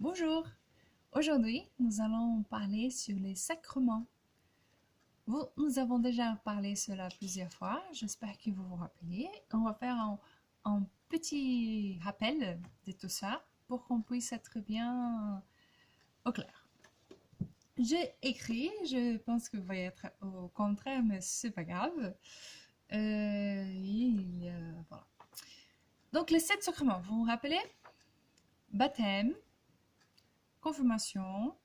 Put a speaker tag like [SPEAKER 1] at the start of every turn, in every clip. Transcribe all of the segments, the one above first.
[SPEAKER 1] Bonjour, aujourd'hui nous allons parler sur les sacrements. Nous avons déjà parlé cela plusieurs fois, j'espère que vous vous rappelez. On va faire un petit rappel de tout ça pour qu'on puisse être bien au clair. J'ai écrit, je pense que vous voyez être au contraire, mais c'est pas grave. Voilà. Donc les 7 sacrements, vous vous rappelez? Baptême, confirmation,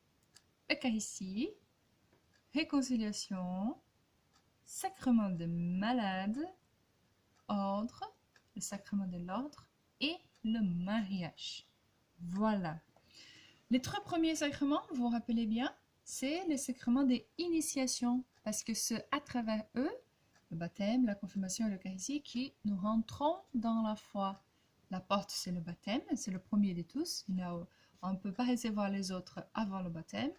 [SPEAKER 1] Eucharistie, réconciliation, sacrement de malade, ordre, le sacrement de l'ordre et le mariage. Voilà. Les 3 premiers sacrements, vous vous rappelez bien, c'est les sacrements des initiations, parce que c'est à travers eux, le baptême, la confirmation et l'Eucharistie, qui nous rentrons dans la foi. La porte, c'est le baptême, c'est le premier de tous. On ne peut pas recevoir les autres avant le baptême.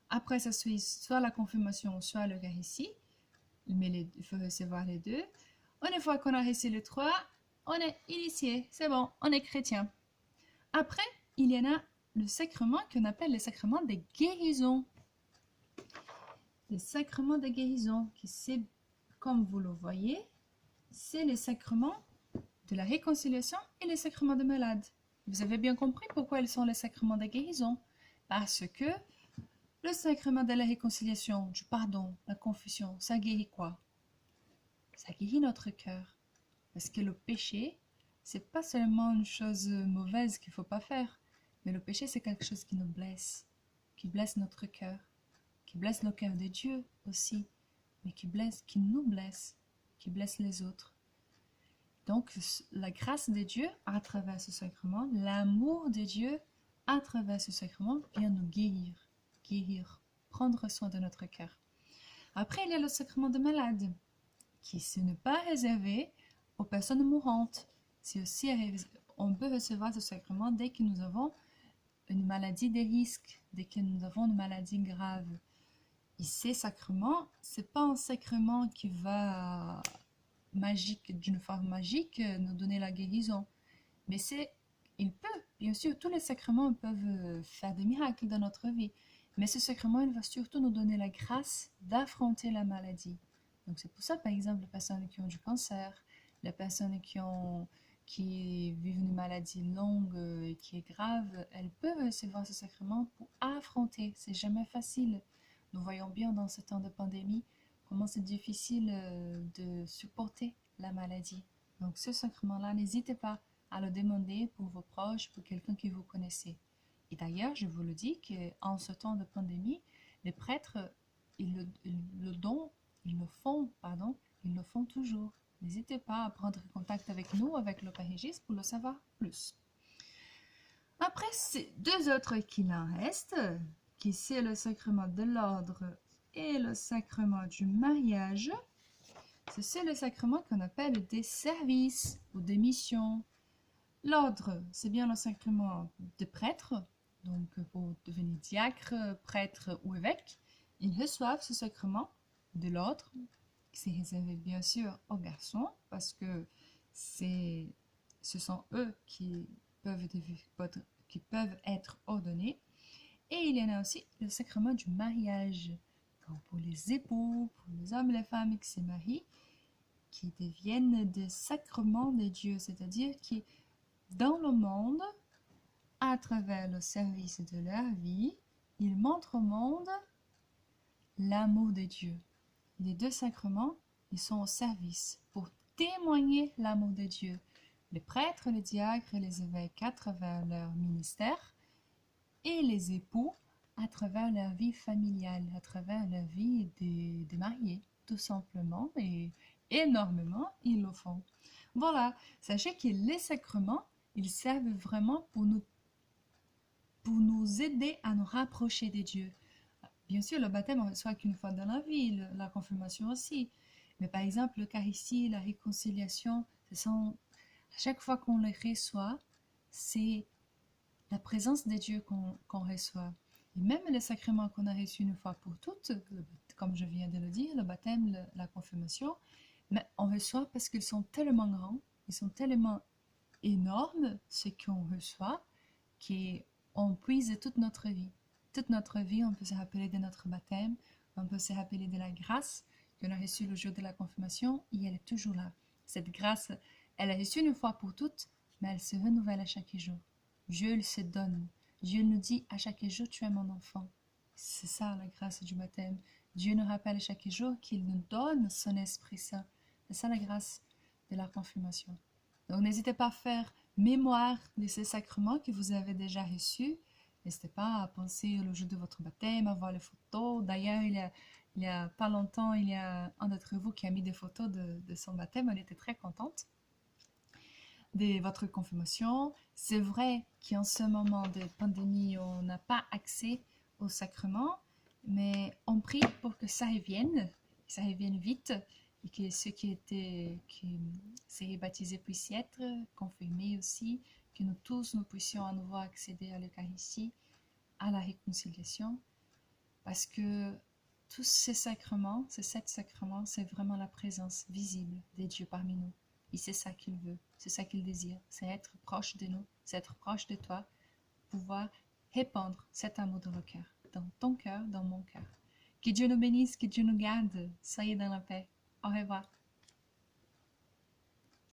[SPEAKER 1] Après, ça suit soit la confirmation, soit l'Eucharistie. Mais il faut recevoir les deux. Une fois qu'on a reçu les trois, on est initié. C'est bon, on est chrétien. Après, il y en a le sacrement qu'on appelle le sacrement de guérison. Le sacrement de guérison, qui c'est, comme vous le voyez, c'est le sacrement de la réconciliation et le sacrement de malade. Vous avez bien compris pourquoi ils sont les sacrements de guérison. Parce que le sacrement de la réconciliation, du pardon, la confession, ça guérit quoi? Ça guérit notre cœur. Parce que le péché, c'est pas seulement une chose mauvaise qu'il faut pas faire, mais le péché, c'est quelque chose qui blesse notre cœur, qui blesse le cœur de Dieu aussi, mais qui nous blesse, qui blesse les autres. Donc, la grâce de Dieu à travers ce sacrement, l'amour de Dieu à travers ce sacrement vient nous guérir, prendre soin de notre cœur. Après, il y a le sacrement de malade, qui ce n'est pas réservé aux personnes mourantes. C'est aussi, on peut recevoir ce sacrement dès que nous avons une maladie de risque, dès que nous avons une maladie grave. Et ces sacrements, c'est pas un sacrement qui va d'une forme magique, nous donner la guérison. Mais il peut, bien sûr, tous les sacrements peuvent faire des miracles dans notre vie. Mais ce sacrement, il va surtout nous donner la grâce d'affronter la maladie. Donc c'est pour ça, par exemple, les personnes qui ont du cancer, les personnes qui vivent une maladie longue et qui est grave, elles peuvent recevoir ce sacrement pour affronter. C'est jamais facile. Nous voyons bien dans ce temps de pandémie comment c'est difficile de supporter la maladie. Donc ce sacrement-là, n'hésitez pas à le demander pour vos proches, pour quelqu'un que vous connaissez. Et d'ailleurs, je vous le dis qu'en ce temps de pandémie, les prêtres, ils le font toujours. N'hésitez pas à prendre contact avec nous, avec l'Eucharistie, pour le savoir plus. Après, c'est deux autres qu'il en reste, qui c'est le sacrement de l'ordre et le sacrement du mariage. C'est le sacrement qu'on appelle des services ou des missions. L'ordre, c'est bien le sacrement de prêtre, donc pour devenir diacre, prêtre ou évêque, ils reçoivent ce sacrement de l'ordre, qui c'est réservé bien sûr aux garçons, parce que ce sont eux qui peuvent être ordonnés. Et il y en a aussi le sacrement du mariage, donc pour les époux, pour les hommes et les femmes qui se marient, qui deviennent des sacrements de Dieu, c'est-à-dire qui, dans le monde, à travers le service de leur vie, ils montrent au monde l'amour de Dieu. Les deux sacrements, ils sont au service pour témoigner l'amour de Dieu. Les prêtres, les diacres et les évêques à travers leur ministère et les époux à travers leur vie familiale, à travers leur vie de mariés, tout simplement, et énormément, ils le font. Voilà, sachez que les sacrements, ils servent vraiment pour nous aider à nous rapprocher de Dieu. Bien sûr, le baptême, on ne reçoit qu'une fois dans la vie, la confirmation aussi. Mais par exemple, l'Eucharistie, la réconciliation, à chaque fois qu'on les reçoit, c'est la présence de Dieu qu'on reçoit. Et même les sacrements qu'on a reçus une fois pour toutes, comme je viens de le dire, le baptême, la confirmation, mais on reçoit parce qu'ils sont tellement grands, ils sont tellement énormes, ce qu'on reçoit, on puise toute notre vie. Toute notre vie, on peut se rappeler de notre baptême, on peut se rappeler de la grâce qu'on a reçue le jour de la confirmation et elle est toujours là. Cette grâce, elle est reçue une fois pour toutes, mais elle se renouvelle à chaque jour. Dieu se donne. Dieu nous dit à chaque jour, tu es mon enfant. C'est ça la grâce du baptême. Dieu nous rappelle chaque jour qu'il nous donne son Esprit Saint. C'est ça la grâce de la confirmation. Donc n'hésitez pas à faire mémoire de ces sacrements que vous avez déjà reçus. N'hésitez pas à penser le jour de votre baptême, à voir les photos. D'ailleurs, il y a pas longtemps, il y a un d'entre vous qui a mis des photos de son baptême. Elle était très contente de votre confirmation. C'est vrai qu'en ce moment de pandémie, on n'a pas accès aux sacrements, mais on prie pour que ça revienne vite, et que ceux qui s'est baptisés puissent y être confirmés aussi, que nous tous, nous puissions à nouveau accéder à l'Eucharistie, à la réconciliation, parce que tous ces sacrements, ces 7 sacrements, c'est vraiment la présence visible de Dieu parmi nous. Et c'est ça qu'il veut, c'est ça qu'il désire, c'est être proche de nous, c'est être proche de toi, pouvoir répandre cet amour dans le cœur, dans ton cœur, dans mon cœur. Que Dieu nous bénisse, que Dieu nous garde, soyez dans la paix. Au revoir.